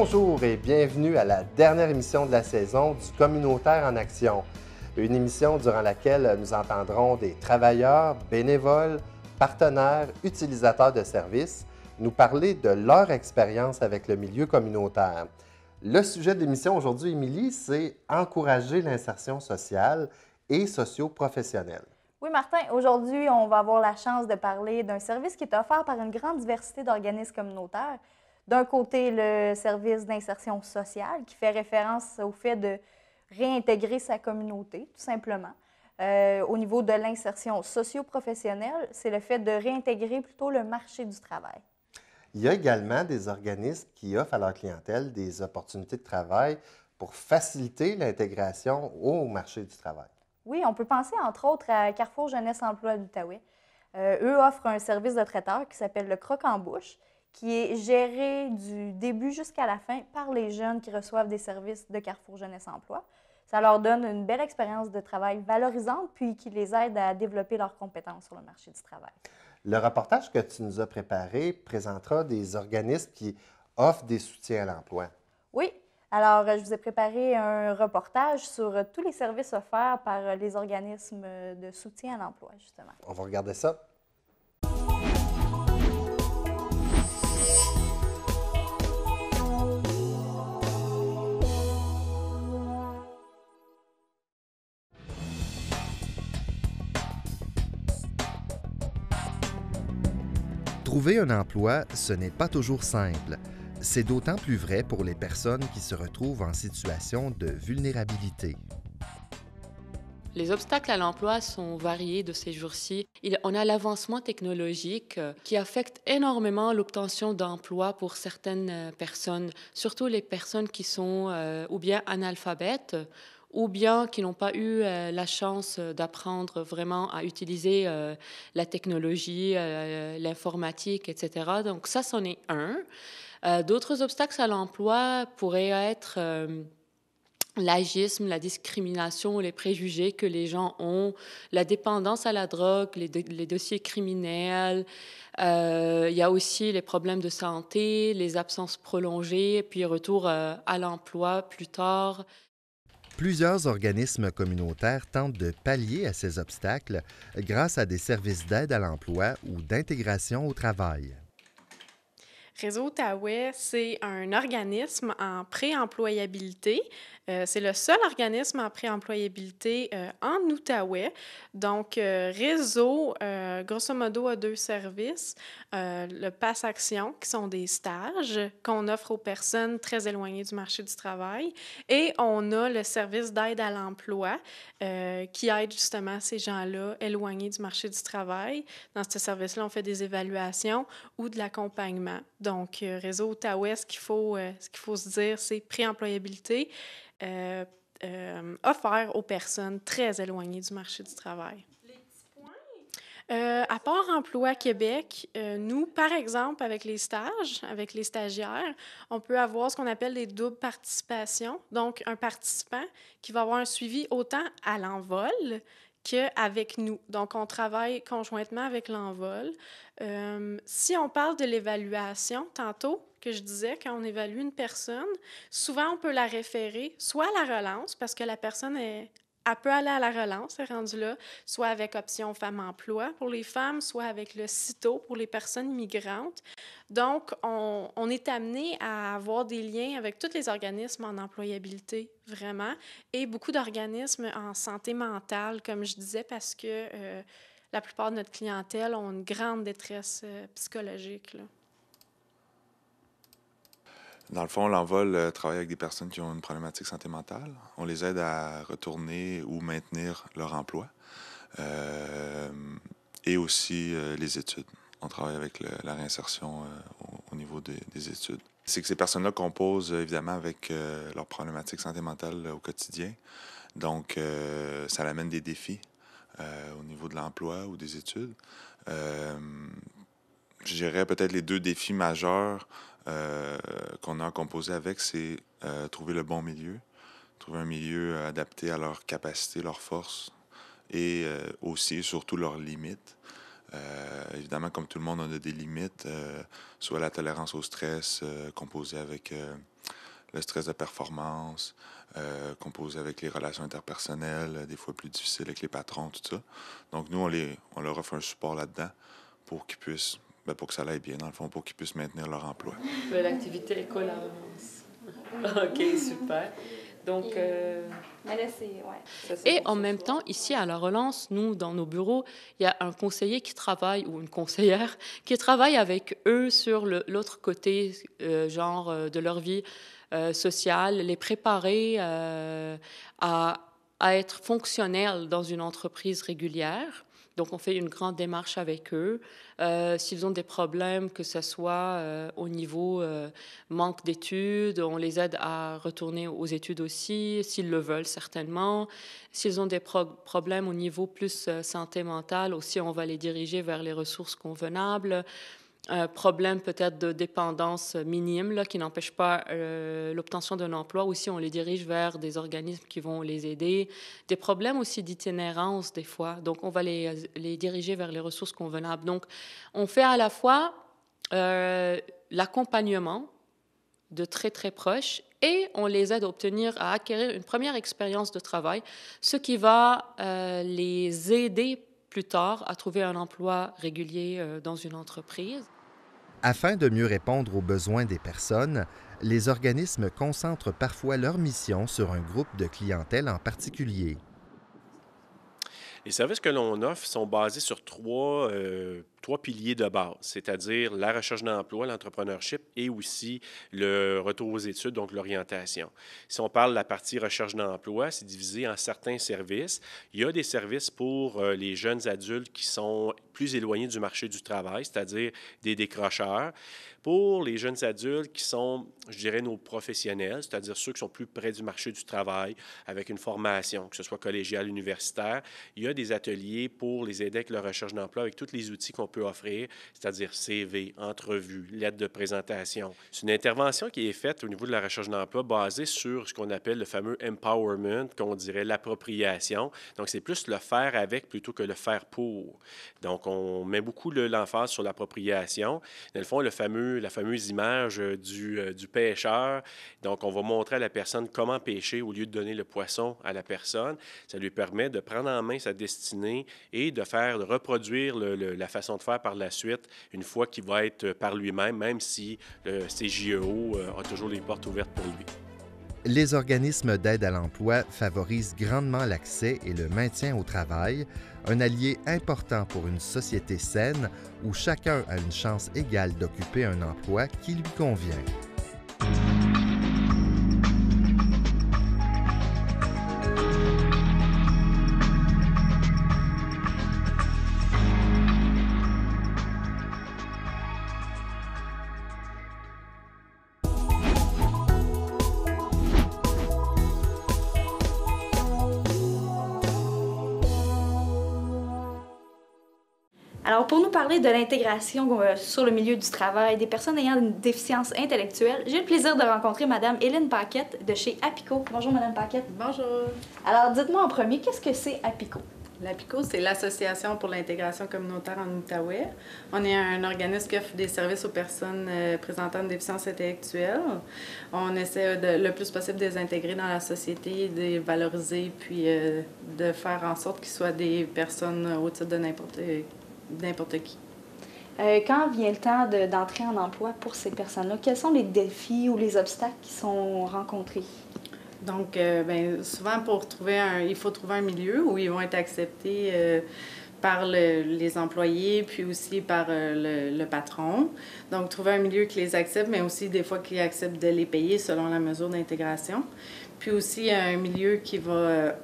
Bonjour et bienvenue à la dernière émission de la saison du Communautaire en action. Une émission durant laquelle nous entendrons des travailleurs, bénévoles, partenaires, utilisateurs de services nous parler de leur expérience avec le milieu communautaire. Le sujet de l'émission aujourd'hui, Émilie, c'est encourager l'insertion sociale et socio-professionnelle. Oui, Martin, aujourd'hui, on va avoir la chance de parler d'un service qui est offert par une grande diversité d'organismes communautaires. D'un côté, le service d'insertion sociale, qui fait référence au fait de réintégrer sa communauté, tout simplement. Au niveau de l'insertion socio-professionnelle, c'est le fait de réintégrer plutôt le marché du travail. Il y a également des organismes qui offrent à leur clientèle des opportunités de travail pour faciliter l'intégration au marché du travail. Oui, on peut penser entre autres à Carrefour Jeunesse Emploi d'Outaouais. Eux offrent un service de traiteur qui s'appelle le Croc-en-Bouche, qui est géré du début jusqu'à la fin par les jeunes qui reçoivent des services de Carrefour Jeunesse Emploi. Ça leur donne une belle expérience de travail valorisante, puis qui les aide à développer leurs compétences sur le marché du travail. Le reportage que tu nous as préparé présentera des organismes qui offrent des soutiens à l'emploi. Oui, alors je vous ai préparé un reportage sur tous les services offerts par les organismes de soutien à l'emploi, justement. On va regarder ça. Trouver un emploi, ce n'est pas toujours simple. C'est d'autant plus vrai pour les personnes qui se retrouvent en situation de vulnérabilité. Les obstacles à l'emploi sont variés de ces jours-ci. On a l'avancement technologique qui affecte énormément l'obtention d'emploi pour certaines personnes, surtout les personnes qui sont ou bien analphabètes ou bien qui n'ont pas eu la chance d'apprendre vraiment à utiliser la technologie, l'informatique, etc. Donc ça, c'en est un. D'autres obstacles à l'emploi pourraient être l'agisme, la discrimination, les préjugés que les gens ont, la dépendance à la drogue, les dossiers criminels. Il y a aussi les problèmes de santé, les absences prolongées, puis retour à l'emploi plus tard. Plusieurs organismes communautaires tentent de pallier à ces obstacles grâce à des services d'aide à l'emploi ou d'intégration au travail. Réseau Outaouais, c'est un organisme en préemployabilité. C'est le seul organisme en préemployabilité en Outaouais. Donc, Réseau, grosso modo, a deux services. Le Pass Action, qui sont des stages qu'on offre aux personnes très éloignées du marché du travail. Et on a le service d'aide à l'emploi qui aide justement ces gens-là éloignés du marché du travail. Dans ce service-là, on fait des évaluations ou de l'accompagnement. Donc, Réseau Outaouais, ce qu'il faut se dire, c'est préemployabilité offert aux personnes très éloignées du marché du travail. Les petits points? À Port Emploi Québec, nous, par exemple, avec les stages, avec les stagiaires, on peut avoir ce qu'on appelle des doubles participations. Donc, un participant qui va avoir un suivi autant à l'envol qu'avec nous. Donc, on travaille conjointement avec l'envol. Si on parle de l'évaluation, tantôt, que je disais, quand on évalue une personne, souvent, on peut la référer soit à la relance, parce que la personne elle peut aller à la relance, elle est rendue là, soit avec option femmes-emploi pour les femmes, soit avec le CITO pour les personnes migrantes. Donc, on est amené à avoir des liens avec tous les organismes en employabilité, vraiment, et beaucoup d'organismes en santé mentale, comme je disais, parce que la plupart de notre clientèle ont une grande détresse psychologique, là. Dans le fond, l'Envol travaille avec des personnes qui ont une problématique santé mentale. On les aide à retourner ou maintenir leur emploi. Et aussi les études. On travaille avec la réinsertion au niveau des études. C'est que ces personnes-là composent évidemment avec leur problématique santé mentale au quotidien. Donc, ça amène des défis au niveau de l'emploi ou des études. Je dirais peut-être les deux défis majeurs qu'on a à composer avec, c'est trouver le bon milieu, trouver un milieu adapté à leurs capacités, leurs forces et aussi et surtout leurs limites. Évidemment, comme tout le monde, on a des limites, soit la tolérance au stress, composée avec le stress de performance, composé avec les relations interpersonnelles, des fois plus difficiles avec les patrons, tout ça. Donc, nous, on leur offre un support là-dedans pour qu'ils puissent, pour que ça aille bien, dans le fond, pour qu'ils puissent maintenir leur emploi. L'activité école avance. OK, super. Donc, Mais là, c'est... Ouais. et en même temps, ici à La Relance, nous, dans nos bureaux, il y a un conseiller qui travaille, ou une conseillère, qui travaille avec eux sur l'autre côté, de leur vie sociale, les préparer à être fonctionnels dans une entreprise régulière. Donc, on fait une grande démarche avec eux. S'ils ont des problèmes, que ce soit au niveau manque d'études, on les aide à retourner aux études aussi, s'ils le veulent certainement. S'ils ont des problèmes au niveau plus santé mentale, aussi, on va les diriger vers les ressources convenables. Problème peut-être de dépendance minime là, qui n'empêche pas l'obtention d'un emploi. Aussi, on les dirige vers des organismes qui vont les aider. Des problèmes aussi d'itinérance, des fois. Donc, on va les diriger vers les ressources convenables. Donc, on fait à la fois l'accompagnement de très, très proches et on les aide à acquérir une première expérience de travail, ce qui va les aider plus tard à trouver un emploi régulier dans une entreprise. Afin de mieux répondre aux besoins des personnes, les organismes concentrent parfois leur mission sur un groupe de clientèle en particulier. Les services que l'on offre sont basés sur trois piliers de base, c'est-à-dire la recherche d'emploi, l'entrepreneurship et aussi le retour aux études, donc l'orientation. Si on parle de la partie recherche d'emploi, c'est divisé en certains services. Il y a des services pour les jeunes adultes qui sont plus éloignés du marché du travail, c'est-à-dire des décrocheurs. Pour les jeunes adultes qui sont, je dirais, nos professionnels, c'est-à-dire ceux qui sont plus près du marché du travail, avec une formation, que ce soit collégiale, universitaire, il y a des ateliers pour les aider avec leur recherche d'emploi, avec tous les outils qu'on peut offrir, c'est-à-dire CV, entrevue, lettre de présentation. C'est une intervention qui est faite au niveau de la recherche d'emploi basée sur ce qu'on appelle le fameux empowerment, qu'on dirait l'appropriation. Donc, c'est plus le faire avec plutôt que le faire pour. Donc, on met beaucoup l'emphase sur l'appropriation. Dans le fond, la fameuse image du pêcheur. Donc, on va montrer à la personne comment pêcher au lieu de donner le poisson à la personne. Ça lui permet de prendre en main sa destinée et de reproduire la façon de faire par la suite, une fois qu'il va être par lui-même, même si le CJEO a toujours les portes ouvertes pour lui. Les organismes d'aide à l'emploi favorisent grandement l'accès et le maintien au travail, un allié important pour une société saine où chacun a une chance égale d'occuper un emploi qui lui convient. Alors, pour nous parler de l'intégration sur le milieu du travail des personnes ayant une déficience intellectuelle, j'ai le plaisir de rencontrer Mme Hélène Paquette de chez APICO. Bonjour, Mme Paquette. Bonjour. Alors, dites-moi en premier, qu'est-ce que c'est APICO? L'APICO, c'est l'Association pour l'intégration communautaire en Outaouais. On est un organisme qui offre des services aux personnes présentant une déficience intellectuelle. On essaie le plus possible de les intégrer dans la société, de les valoriser, puis de faire en sorte qu'ils soient des personnes au titre de n'importe qui. Quand vient le temps d'entrer en emploi pour ces personnes-là, quels sont les défis ou les obstacles qui sont rencontrés? Donc, souvent, il faut trouver un milieu où ils vont être acceptés par les employés, puis aussi par le patron. Donc, trouver un milieu qui les accepte, mais aussi des fois qui accepte de les payer selon la mesure d'intégration. Puis aussi un milieu qui va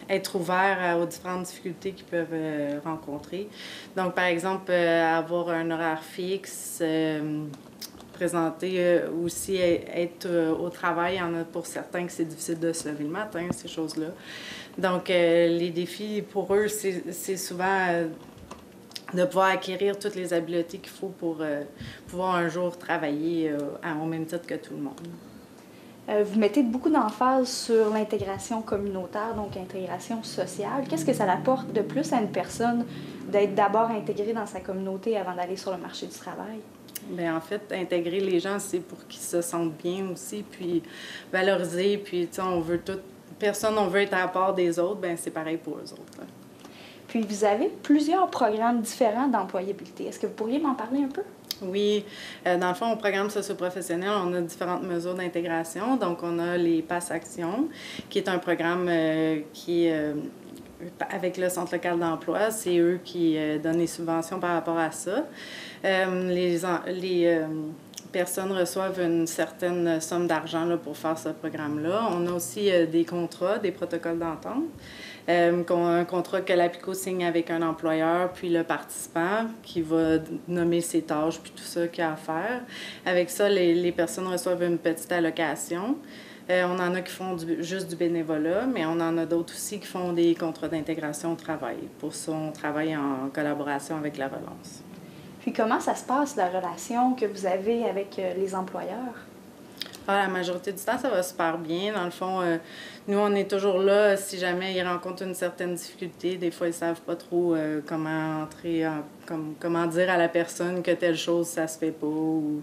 être ouvert aux différentes difficultés qu'ils peuvent rencontrer. Donc, par exemple, avoir un horaire fixe, présenter aussi, être au travail. Il y en a pour certains que c'est difficile de se lever le matin, ces choses-là. Donc, les défis pour eux, c'est souvent de pouvoir acquérir toutes les habiletés qu'il faut pour pouvoir un jour travailler au même titre que tout le monde. Vous mettez beaucoup d'emphase sur l'intégration communautaire, donc intégration sociale. Qu'est-ce que ça apporte de plus à une personne d'être d'abord intégrée dans sa communauté avant d'aller sur le marché du travail? Bien, en fait, intégrer les gens, c'est pour qu'ils se sentent bien aussi, puis valoriser, puis tu sais, on veut tout, personne, on veut être à la part des autres, bien, c'est pareil pour eux autres, là. Puis vous avez plusieurs programmes différents d'employabilité. Est-ce que vous pourriez m'en parler un peu? Oui, dans le fond, au programme socio-professionnel, on a différentes mesures d'intégration. Donc, on a les Passes Actions, qui est un programme qui est avec le Centre local d'emploi. C'est eux qui donnent les subventions par rapport à ça. Les personnes reçoivent une certaine somme d'argent là, pour faire ce programme-là. On a aussi des contrats, des protocoles d'entente. Un contrat que l'APICO signe avec un employeur, puis le participant qui va nommer ses tâches, puis tout ça qu'il y a à faire. Avec ça, les personnes reçoivent une petite allocation. On en a qui font juste du bénévolat, mais on en a d'autres aussi qui font des contrats d'intégration au travail. Pour ça, on travaille en collaboration avec la relance. Puis comment ça se passe, la relation que vous avez avec les employeurs? Ah, la majorité du temps, ça va super bien. Dans le fond, nous, on est toujours là si jamais ils rencontrent une certaine difficulté. Des fois, ils ne savent pas trop comment entrer, comment dire à la personne que telle chose, ça se fait pas, ou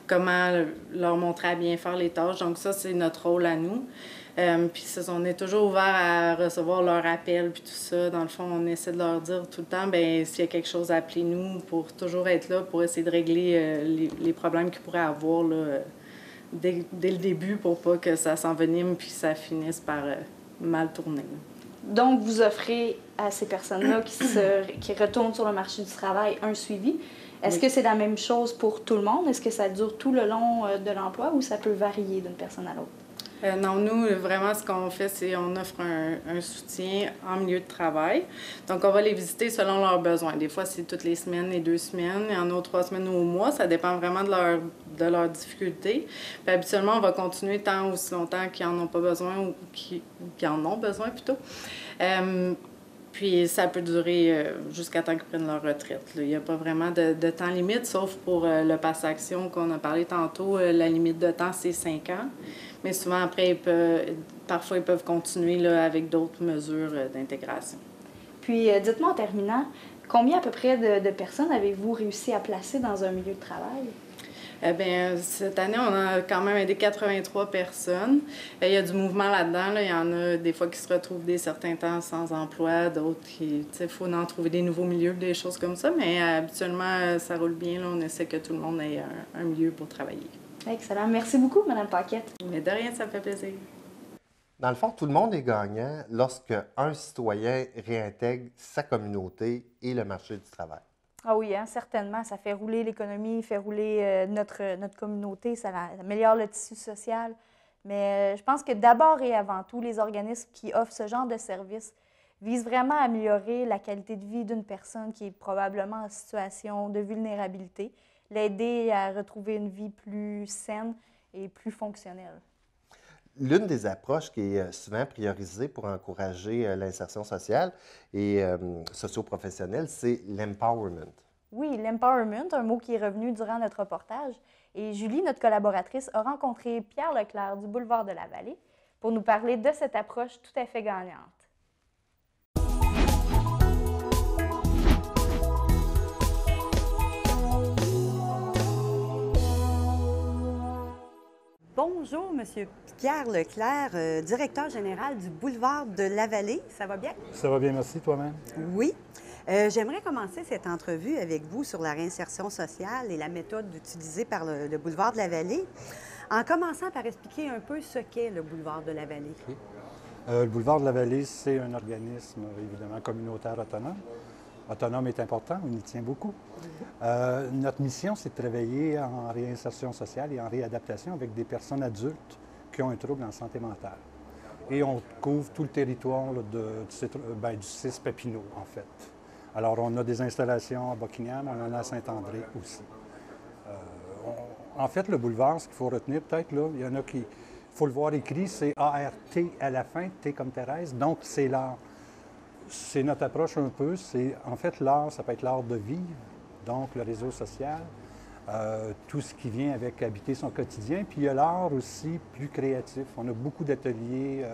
comment leur montrer à bien faire les tâches. Donc ça, c'est notre rôle à nous. Puis on est toujours ouvert à recevoir leur appel, puis tout ça. Dans le fond, on essaie de leur dire tout le temps, bien, s'il y a quelque chose, appelez-nous pour toujours être là, pour essayer de régler les problèmes qu'ils pourraient avoir, là, dès le début, pour pas que ça s'envenime puis ça finisse par mal tourner. Donc, vous offrez à ces personnes-là qui retournent sur le marché du travail un suivi. Est-ce que c'est la même chose pour tout le monde? Est-ce que ça dure tout le long de l'emploi ou ça peut varier d'une personne à l'autre? Non, nous, vraiment, ce qu'on fait, c'est qu'on offre un soutien en milieu de travail. Donc, on va les visiter selon leurs besoins. Des fois, c'est toutes les semaines, les 2 semaines. Il y en a 3 semaines ou au mois. Ça dépend vraiment de leur difficulté. Puis, habituellement, on va continuer tant ou aussi longtemps qu'ils n'en ont pas besoin ou qu'ils en ont besoin, plutôt. Puis, ça peut durer jusqu'à temps qu'ils prennent leur retraite, là. Il n'y a pas vraiment de temps limite, sauf pour le Pass Action qu'on a parlé tantôt. La limite de temps, c'est 5 ans. Mais souvent, après, parfois, ils peuvent continuer là, avec d'autres mesures d'intégration. Puis, dites-moi en terminant, combien à peu près de personnes avez-vous réussi à placer dans un milieu de travail? Bien, cette année, on a quand même aidé 83 personnes. Il y a du mouvement là-dedans. Là. Il y en a des fois qui se retrouvent des certains temps sans emploi, d'autres qui, il faut en trouver des nouveaux milieux, des choses comme ça. Mais habituellement, ça roule bien. Là. On essaie que tout le monde ait un milieu pour travailler. Excellent. Merci beaucoup, Mme Paquette. Mais de rien, ça me fait plaisir. Dans le fond, tout le monde est gagnant lorsque un citoyen réintègre sa communauté et le marché du travail. Ah oui, hein, certainement. Ça fait rouler l'économie, fait rouler notre communauté, ça améliore le tissu social. Mais je pense que d'abord et avant tout, les organismes qui offrent ce genre de services visent vraiment à améliorer la qualité de vie d'une personne qui est probablement en situation de vulnérabilité, l'aider à retrouver une vie plus saine et plus fonctionnelle. L'une des approches qui est souvent priorisée pour encourager l'insertion sociale et socio-professionnelle, c'est l'empowerment. Oui, l'empowerment, un mot qui est revenu durant notre reportage. Et Julie, notre collaboratrice, a rencontré Pierre Leclerc du Boulevard de la Vallée pour nous parler de cette approche tout à fait gagnante. Bonjour, Monsieur Pierre Leclerc, directeur général du Boulevard de la Vallée. Ça va bien? Ça va bien, merci. Toi-même? Oui. J'aimerais commencer cette entrevue avec vous sur la réinsertion sociale et la méthode utilisée par le Boulevard de la Vallée, en commençant par expliquer un peu ce qu'est le Boulevard de la Vallée. Okay. Le Boulevard de la Vallée, c'est un organisme, évidemment, communautaire autonome. Autonome est important, on y tient beaucoup. Notre mission, c'est de travailler en réinsertion sociale et en réadaptation avec des personnes adultes qui ont un trouble en santé mentale. Et on couvre tout le territoire là, du CIS-Papineau, en fait. Alors, on a des installations à Buckingham, on en a à Saint-André aussi. En fait, le boulevard, ce qu'il faut retenir peut-être, là, il y en a qui... Il faut le voir écrit, c'est A-R-T à la fin, T comme Thérèse, donc c'est l'art. C'est notre approche un peu, c'est en fait l'art, ça peut être l'art de vivre, donc le réseau social, tout ce qui vient avec habiter son quotidien. Puis il y a l'art aussi plus créatif. On a beaucoup d'ateliers.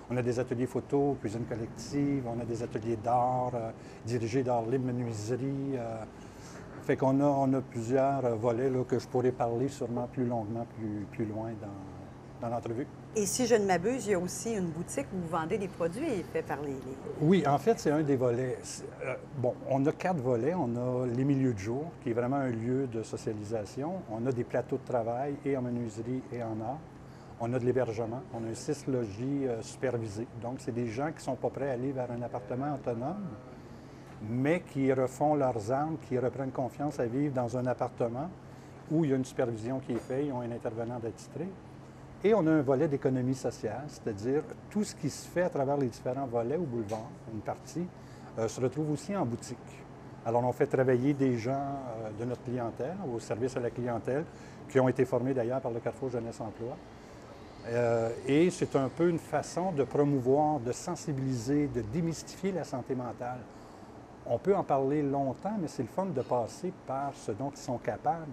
On a des ateliers photo, cuisine collective, on a des ateliers d'art, dirigés dans les menuiseries. Fait qu'on a plusieurs volets là, que je pourrais parler sûrement plus longuement, plus loin dans l'entrevue. Et si je ne m'abuse, il y a aussi une boutique où vous vendez des produits faits par les... Oui, en fait, c'est un des volets. Bon, on a 4 volets. On a les milieux de jour, qui est vraiment un lieu de socialisation. On a des plateaux de travail et en menuiserie et en art. On a de l'hébergement. On a 6 logis supervisés. Donc, c'est des gens qui ne sont pas prêts à aller vers un appartement autonome, mais qui refont leurs armes, qui reprennent confiance à vivre dans un appartement où il y a une supervision qui est faite, ils ont un intervenant d'attitré. Et on a un volet d'économie sociale, c'est-à-dire tout ce qui se fait à travers les différents volets au boulevard, une partie, se retrouve aussi en boutique. Alors, on fait travailler des gens de notre clientèle, au service à la clientèle, qui ont été formés d'ailleurs par le Carrefour Jeunesse Emploi. Et c'est un peu une façon de promouvoir, de sensibiliser, de démystifier la santé mentale. On peut en parler longtemps, mais c'est le fun de passer par ce dont ils sont capables,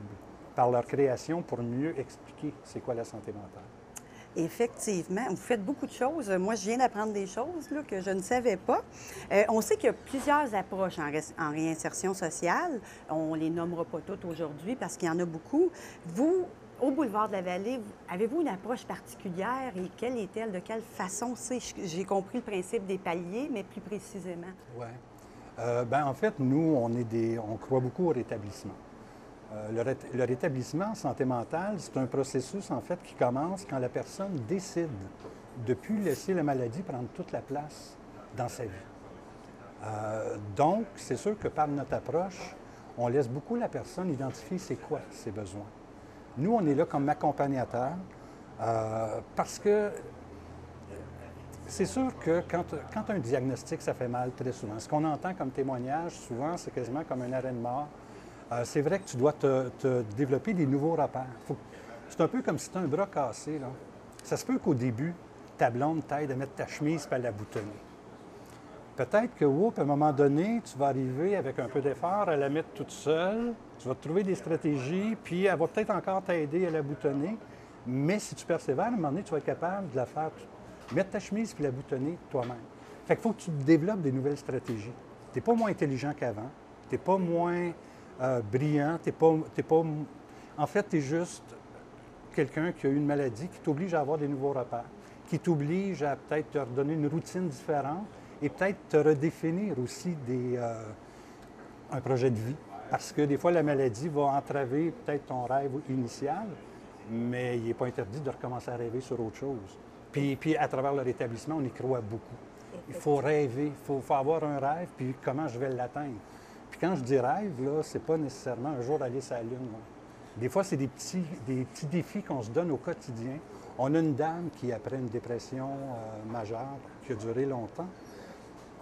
par leur création, pour mieux expliquer c'est quoi la santé mentale. Effectivement, vous faites beaucoup de choses. Moi, je viens d'apprendre des choses là, que je ne savais pas. On sait qu'il y a plusieurs approches en réinsertion sociale. On ne les nommera pas toutes aujourd'hui parce qu'il y en a beaucoup. Vous, au Boulevard de la Vallée, avez-vous une approche particulière et quelle est-elle? De quelle façon c'est? J'ai compris le principe des paliers, mais plus précisément. Oui. En fait, nous, on croit beaucoup au rétablissement. Le rétablissement en santé mentale, c'est un processus, en fait, qui commence quand la personne décide de ne plus laisser la maladie prendre toute la place dans sa vie. Donc, c'est sûr que par notre approche, on laisse beaucoup la personne identifier c'est quoi ses besoins. Nous, on est là comme accompagnateurs parce que c'est sûr que quand un diagnostic, ça fait mal très souvent. Ce qu'on entend comme témoignage, souvent, c'est quasiment comme un arrêt de mort. C'est vrai que tu dois te développer des nouveaux repères. C'est un peu comme si tu as un bras cassé. Là. Ça se peut qu'au début, ta blonde t'aide à mettre ta chemise et à la boutonner. Peut-être que, à un moment donné, tu vas arriver avec un peu d'effort à la mettre toute seule. Tu vas te trouver des stratégies, puis elle va peut-être encore t'aider à la boutonner. Mais si tu persévères, à un moment donné, tu vas être capable de la faire, mettre ta chemise puis la boutonner toi-même. Fait qu'il faut que tu développes des nouvelles stratégies. Tu n'es pas moins intelligent qu'avant. Tu n'es pas moins brillant. En fait, tu es juste quelqu'un qui a eu une maladie qui t'oblige à avoir des nouveaux repères, qui t'oblige à peut-être te redonner une routine différente et peut-être te redéfinir aussi un projet de vie. Parce que des fois, la maladie va entraver peut-être ton rêve initial, mais il n'est pas interdit de recommencer à rêver sur autre chose. Puis à travers le rétablissement, on y croit beaucoup. Il faut rêver, il faut avoir un rêve, puis comment je vais l'atteindre. Puis quand je dis rêve, là, c'est pas nécessairement un jour aller sur la Lune. Là. Des fois, c'est des petits défis qu'on se donne au quotidien. On a une dame qui, après une dépression majeure, qui a duré longtemps,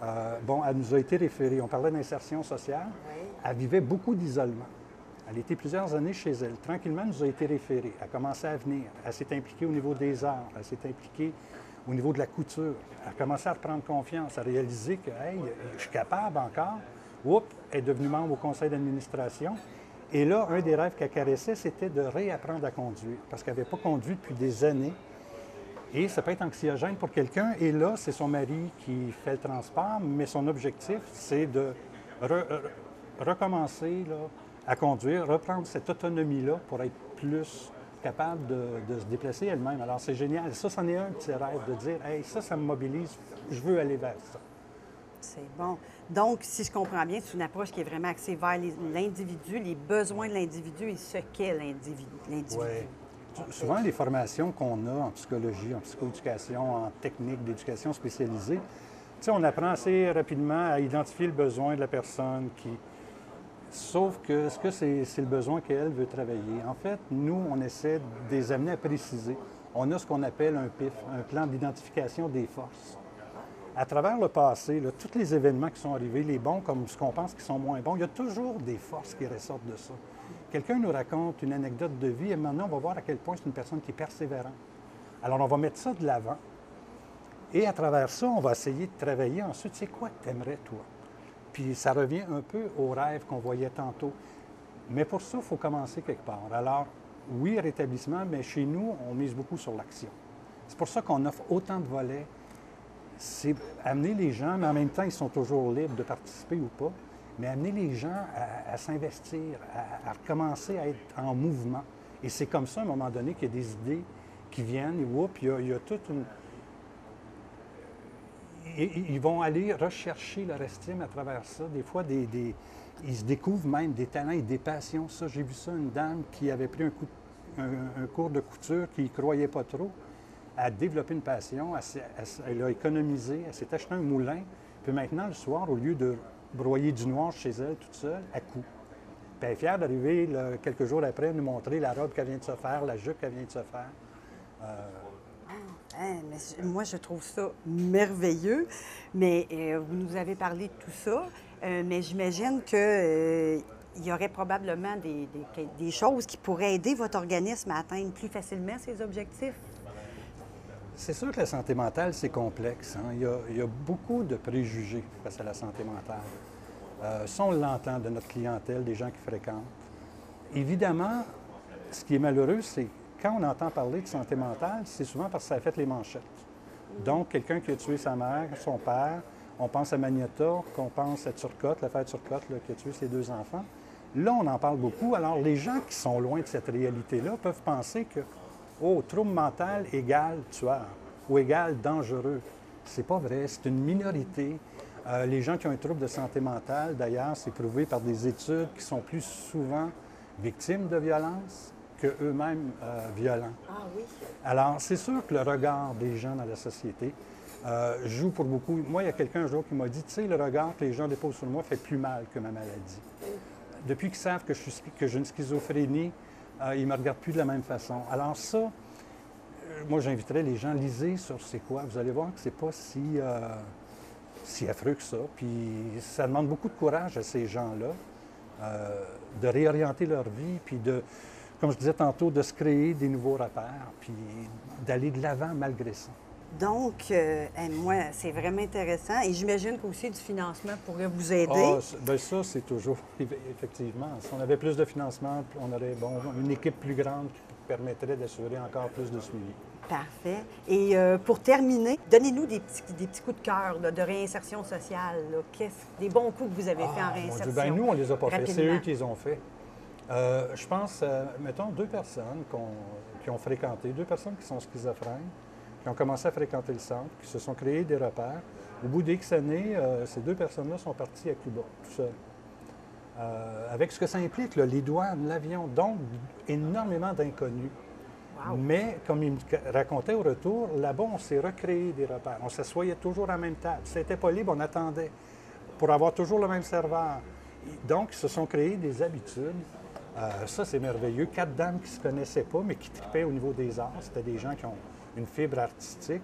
elle nous a été référée. On parlait d'insertion sociale. Oui. Elle vivait beaucoup d'isolement. Elle était plusieurs années chez elle. Tranquillement, elle nous a été référée. Elle a commencé à venir. Elle s'est impliquée au niveau des arts. Elle s'est impliquée au niveau de la couture. Elle a commencé à reprendre confiance, à réaliser que, hey, je suis capable encore. Elle est devenue membre au conseil d'administration. Et là, un des rêves qu'elle caressait, c'était de réapprendre à conduire, parce qu'elle n'avait pas conduit depuis des années. Et ça peut être anxiogène pour quelqu'un. Et là, c'est son mari qui fait le transport, mais son objectif, c'est de recommencer là, à conduire, reprendre cette autonomie-là pour être plus capable de se déplacer elle-même. Alors, c'est génial. Ça, c'en est un petit rêve de dire, hey, ça me mobilise, je veux aller vers ça. C'est bon. Donc, si je comprends bien, c'est une approche qui est vraiment axée vers l'individu, les besoins de l'individu et ce qu'est l'individu. Oui. Souvent, les formations qu'on a en psychologie, en psychoéducation, en technique d'éducation spécialisée, tu sais, on apprend assez rapidement à identifier le besoin de la personne qui... Sauf que, est-ce que c'est le besoin qu'elle veut travailler? En fait, nous, on essaie de les amener à préciser. On a ce qu'on appelle un PIF, un plan d'identification des forces. À travers le passé, là, tous les événements qui sont arrivés, les bons comme ce qu'on pense qui sont moins bons, il y a toujours des forces qui ressortent de ça. Quelqu'un nous raconte une anecdote de vie et maintenant, on va voir à quel point c'est une personne qui est persévérante. Alors, on va mettre ça de l'avant. Et à travers ça, on va essayer de travailler ensuite. C'est quoi que tu aimerais, toi? Puis ça revient un peu au rêve qu'on voyait tantôt. Mais pour ça, il faut commencer quelque part. Alors, oui, rétablissement, mais chez nous, on mise beaucoup sur l'action. C'est pour ça qu'on offre autant de volets. C'est amener les gens, mais en même temps, ils sont toujours libres de participer ou pas, mais amener les gens à s'investir, à recommencer à être en mouvement. Et c'est comme ça, à un moment donné, qu'il y a des idées qui viennent, et whoop, il y a toute une... Ils vont aller rechercher leur estime à travers ça. Des fois, ils se découvrent même des talents et des passions. Ça, j'ai vu ça, une dame qui avait pris un cours de couture, qui n'y croyait pas trop, a développé une passion, elle a économisé, elle s'est acheté un moulin, puis maintenant, le soir, au lieu de broyer du noir chez elle, toute seule, elle coud. Puis elle est fière d'arriver quelques jours après, nous montrer la robe qu'elle vient de se faire, la jupe qu'elle vient de se faire. Mais moi, je trouve ça merveilleux. Mais vous nous avez parlé de tout ça, mais j'imagine qu'il y aurait probablement des choses qui pourraient aider votre organisme à atteindre plus facilement ses objectifs. C'est sûr que la santé mentale, c'est complexe. Hein? Il y a beaucoup de préjugés face à la santé mentale. Ça, on l'entend de notre clientèle, des gens qui fréquentent. Évidemment, ce qui est malheureux, c'est quand on entend parler de santé mentale, c'est souvent parce que ça a fait les manchettes. Donc, quelqu'un qui a tué sa mère, son père, on pense à Magnetta, qu'on pense à Turcotte, l'affaire Turcotte qui a tué ses 2 enfants. Là, on en parle beaucoup. Alors, les gens qui sont loin de cette réalité-là peuvent penser que oh, trouble mental égale tueur ou égale dangereux. C'est pas vrai, c'est une minorité. Les gens qui ont un trouble de santé mentale, d'ailleurs, c'est prouvé par des études qui sont plus souvent victimes de violences qu'eux-mêmes violents. Ah oui. Alors, c'est sûr que le regard des gens dans la société joue pour beaucoup. Moi, il y a quelqu'un un jour qui m'a dit, tu sais, le regard que les gens déposent sur moi fait plus mal que ma maladie. Depuis qu'ils savent que j'ai une schizophrénie, ils ne me regardent plus de la même façon. Alors ça, moi, j'inviterais les gens, lisez sur c'est quoi. Vous allez voir que c'est pas si affreux que ça. Puis ça demande beaucoup de courage à ces gens-là de réorienter leur vie, puis comme je disais tantôt, de se créer des nouveaux repères, puis d'aller de l'avant malgré ça. Donc, moi, c'est vraiment intéressant. Et j'imagine qu'aussi du financement pourrait vous aider. Ah, bien ça, c'est toujours, effectivement. Si on avait plus de financement, on aurait une équipe plus grande qui permettrait d'assurer encore plus de suivi. Parfait. Et pour terminer, donnez-nous des petits coups de cœur là, de réinsertion sociale. Là. Des bons coups que vous avez faits en réinsertion. Bien, nous, on les a pas faits. C'est eux rapidement. qui les ont faits. Je pense, mettons, 2 personnes qui ont fréquenté, 2 personnes qui sont schizophrènes, qui ont commencé à fréquenter le centre, qui se sont créés des repères. Au bout d'X années, ces 2 personnes-là sont parties à Cuba, tout seules. Avec ce que ça implique, là, les douanes, l'avion, donc énormément d'inconnus. Wow. Mais, comme il me racontait au retour, là-bas, on s'est recréé des repères. On s'assoyait toujours à la même table. Si c'était pas libre, on attendait pour avoir toujours le même serveur. Donc, ils se sont créés des habitudes. Ça, c'est merveilleux. 4 dames qui ne se connaissaient pas, mais qui tripaient au niveau des arts. C'était des gens qui ont une fibre artistique.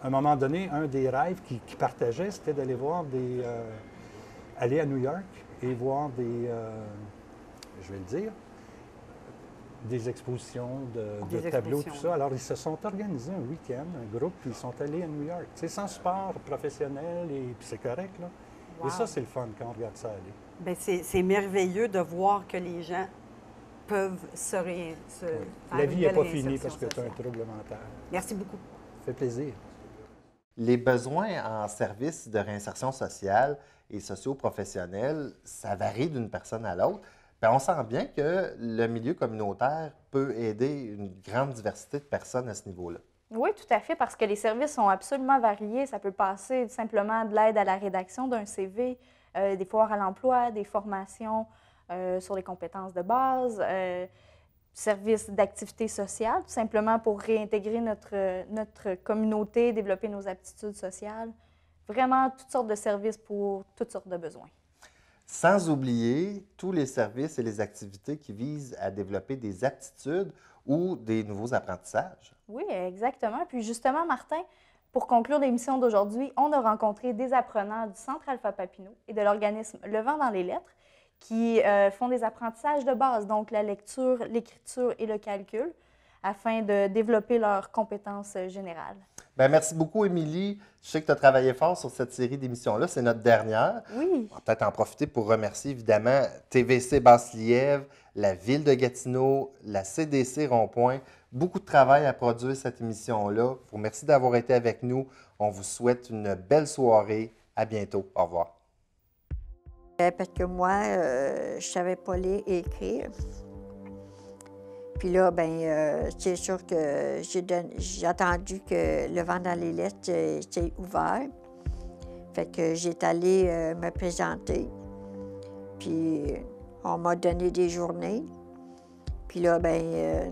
À un moment donné, un des rêves qu'ils partageaient, c'était d'aller voir aller à New York et voir je vais le dire, des expositions de tableaux, tout ça. Alors, ils se sont organisés un week-end, un groupe, puis ils sont allés à New York. C'est sans support professionnel, et puis c'est correct, là. Wow. Et ça, c'est le fun quand on regarde ça aller. Bien, c'est merveilleux de voir que les gens peuvent se oui. faire La vie n'est pas finie parce que sociale. tu as un trouble mental. Merci beaucoup. Ça fait plaisir. Les besoins en services de réinsertion sociale et socio-professionnels, ça varie d'une personne à l'autre. Bien, on sent bien que le milieu communautaire peut aider une grande diversité de personnes à ce niveau-là. Oui, tout à fait, parce que les services sont absolument variés. Ça peut passer simplement de l'aide à la rédaction d'un CV, des foires à l'emploi, des formations sur les compétences de base, services d'activité sociale, tout simplement pour réintégrer notre communauté, développer nos aptitudes sociales. Vraiment, toutes sortes de services pour toutes sortes de besoins. Sans oublier tous les services et les activités qui visent à développer des aptitudes ou des nouveaux apprentissages. Oui, exactement. Puis justement, Martin, pour conclure l'émission d'aujourd'hui, on a rencontré des apprenants du Centre Alpha Papineau et de l'organisme Le Vent dans les lettres qui font des apprentissages de base, donc la lecture, l'écriture et le calcul, afin de développer leurs compétences générales. Bien, merci beaucoup, Émilie. Je sais que tu as travaillé fort sur cette série d'émissions-là. C'est notre dernière. Oui. On va peut-être en profiter pour remercier évidemment TVC Basse-Lièvre, la Ville de Gatineau, la CDC Rond-Point. Beaucoup de travail à produire cette émission-là. Je vous remercie d'avoir été avec nous. On vous souhaite une belle soirée. À bientôt. Au revoir. Parce que moi, je ne savais pas lire et écrire. Puis là, bien, c'est sûr que j'ai attendu que le vent dans les lettres était ouvert. Fait que j'ai allé me présenter. Puis on m'a donné des journées. Puis là, bien,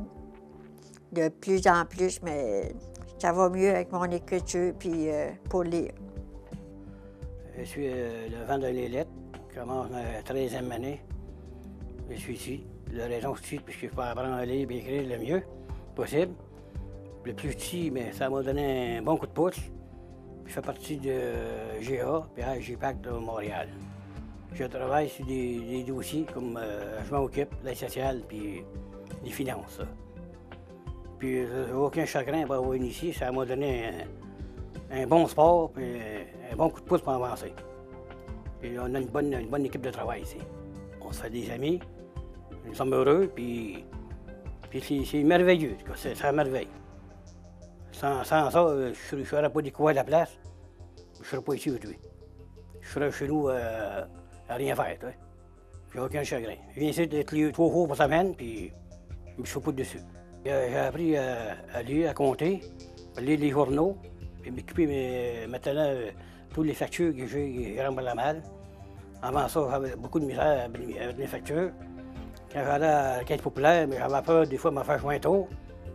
de plus en plus, mais ça va mieux avec mon écriture puis pour lire. Je suis le vent dans les lettres. Je commence ma 13e année. Je suis ici. La raison que je suis, parce que je peux apprendre à lire et écrire le mieux possible. Le plus petit, mais ça m'a donné un bon coup de pouce. Je fais partie de GA et AGPAC de Montréal. Je travaille sur des dossiers comme je m'occupe de l'aide sociale et des finances. Ça. Puis aucun chagrin pour avoir initié, ça m'a donné un bon sport et un bon coup de pouce pour avancer. Puis on a une bonne équipe de travail ici. On se fait des amis. Nous sommes heureux, puis c'est merveilleux, c'est à merveille. Sans ça, je ne serais pas découvert la place, je ne serais pas ici aujourd'hui. Je serais chez nous à rien faire, j'ai aucun chagrin. Je viens ici d'être 3 jours par semaine, puis je ne suis pas dessus. J'ai appris à lire, à compter, à lire les journaux, puis m'occuper maintenant toutes les factures que j'ai vraiment la mal. Avant ça, j'avais beaucoup de misère avec mes factures. Quand j'allais à la caisse populaire, j'avais peur des fois de me faire joindre tôt.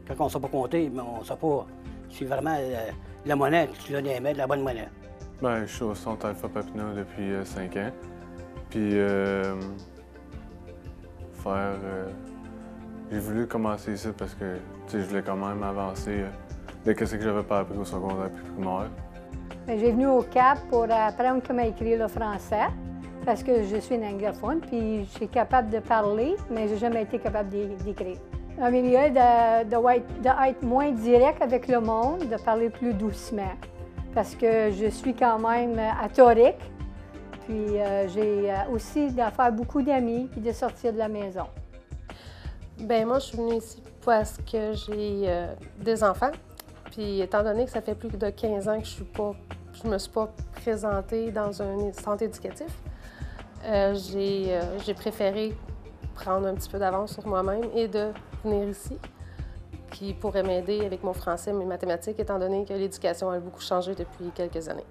Quand on ne sait pas compter, mais on ne sait pas si vraiment la monnaie, tu l'as aimé, de la bonne monnaie. Bien, je suis au centre Alpha Papineau depuis 5 ans. Puis, j'ai voulu commencer ici parce que je voulais quand même avancer de ce que j'avais pas appris au secondaire puis primaire. J'ai venu au Cap pour apprendre comment écrire le français. Parce que je suis une anglophone, puis je suis capable de parler, mais je n'ai jamais été capable d'écrire. Un milieu d'être moins direct avec le monde, de parler plus doucement. Parce que je suis quand même athorique, puis j'ai aussi de faire beaucoup d'amis, puis de sortir de la maison. Bien, moi, je suis venue ici parce que j'ai des enfants. Puis étant donné que ça fait plus de 15 ans que je me suis pas présentée dans un centre éducatif, j'ai préféré prendre un petit peu d'avance sur moi-même et de venir ici, qui pourrait m'aider avec mon français et mes mathématiques, étant donné que l'éducation a beaucoup changé depuis quelques années.